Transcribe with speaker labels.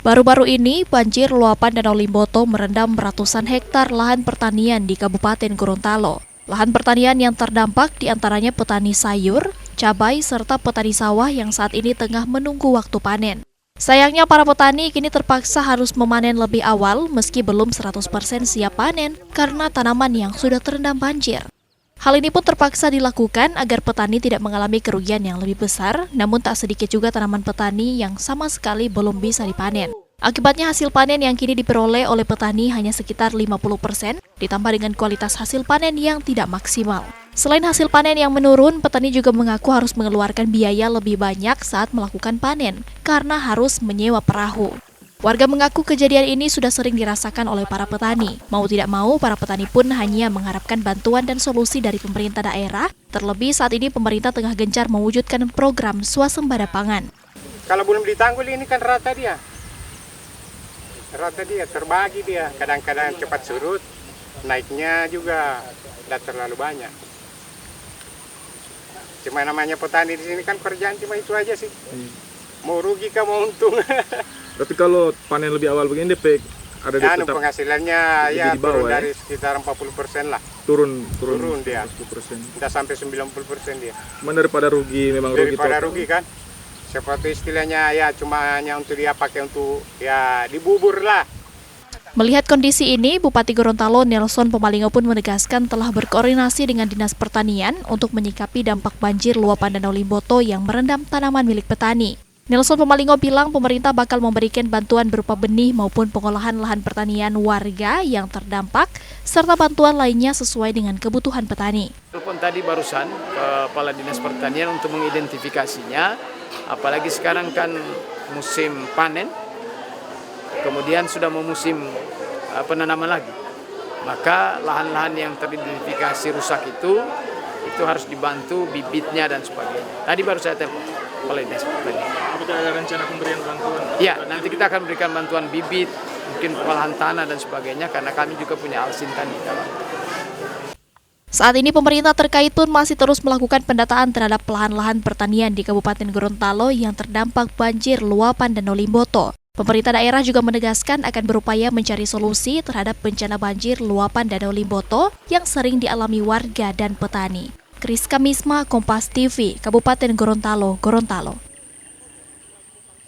Speaker 1: Baru-baru ini, banjir luapan Danau Limboto merendam ratusan hektar lahan pertanian di Kabupaten Gorontalo. Lahan pertanian yang terdampak diantaranya petani sayur, cabai, serta petani sawah yang saat ini tengah menunggu waktu panen. Sayangnya para petani kini terpaksa harus memanen lebih awal meski belum 100% siap panen karena tanaman yang sudah terendam banjir. Hal ini pun terpaksa dilakukan agar petani tidak mengalami kerugian yang lebih besar, namun tak sedikit juga tanaman petani yang sama sekali belum bisa dipanen. Akibatnya hasil panen yang kini diperoleh oleh petani hanya sekitar 50%, ditambah dengan kualitas hasil panen yang tidak maksimal. Selain hasil panen yang menurun, petani juga mengaku harus mengeluarkan biaya lebih banyak saat melakukan panen, karena harus menyewa perahu. Warga mengaku kejadian ini sudah sering dirasakan oleh para petani. Mau tidak mau, para petani pun hanya mengharapkan bantuan dan solusi dari pemerintah daerah, terlebih saat ini pemerintah tengah gencar mewujudkan program swasembada pangan.
Speaker 2: Kalau belum ditanggul ini kan rata dia, terbagi dia. Kadang-kadang cepat surut, naiknya juga tidak terlalu banyak. Cuma namanya petani di sini kan kerjaan cuma itu aja sih. Mau rugi kah mau untung.
Speaker 3: Tapi kalau panen lebih awal begini DP ada di tetap
Speaker 2: penghasilannya ya turun dari sekitar 40% lah. Turun dia. 40%. Tidak sampai 90% dia.
Speaker 3: Cuman daripada rugi memang
Speaker 2: daripada rugi kan. Seperti istilahnya ya cuma hanya untuk dia pakai untuk ya dibubur lah.
Speaker 1: Melihat kondisi ini, Bupati Gorontalo Nelson Pomalingo pun menegaskan telah berkoordinasi dengan Dinas Pertanian untuk menyikapi dampak banjir luapan Danau Limboto yang merendam tanaman milik petani. Nelson Pomalingo bilang pemerintah bakal memberikan bantuan berupa benih maupun pengolahan lahan pertanian warga yang terdampak, serta bantuan lainnya sesuai dengan kebutuhan petani.
Speaker 4: Telepon tadi barusan Kepala Dinas Pertanian untuk mengidentifikasinya, apalagi sekarang kan musim panen, kemudian sudah mau musim penanaman lagi. Maka lahan-lahan yang teridentifikasi rusak itu harus dibantu bibitnya dan sebagainya. Tadi baru saya telepon oleh Dinas Pertanian.
Speaker 3: Apakah ada rencana pemberian bantuan?
Speaker 4: Ya, nanti kita akan berikan bantuan bibit, mungkin pengolahan tanah dan sebagainya, karena kami juga punya alsintan di dalam.
Speaker 1: Saat ini pemerintah terkait pun masih terus melakukan pendataan terhadap lahan-lahan pertanian di Kabupaten Gorontalo yang terdampak banjir luapan Danau Limboto. Pemerintah daerah juga menegaskan akan berupaya mencari solusi terhadap bencana banjir luapan Danau Limboto yang sering dialami warga dan petani. Kriska Misma, Kompas TV, Kabupaten Gorontalo, Gorontalo.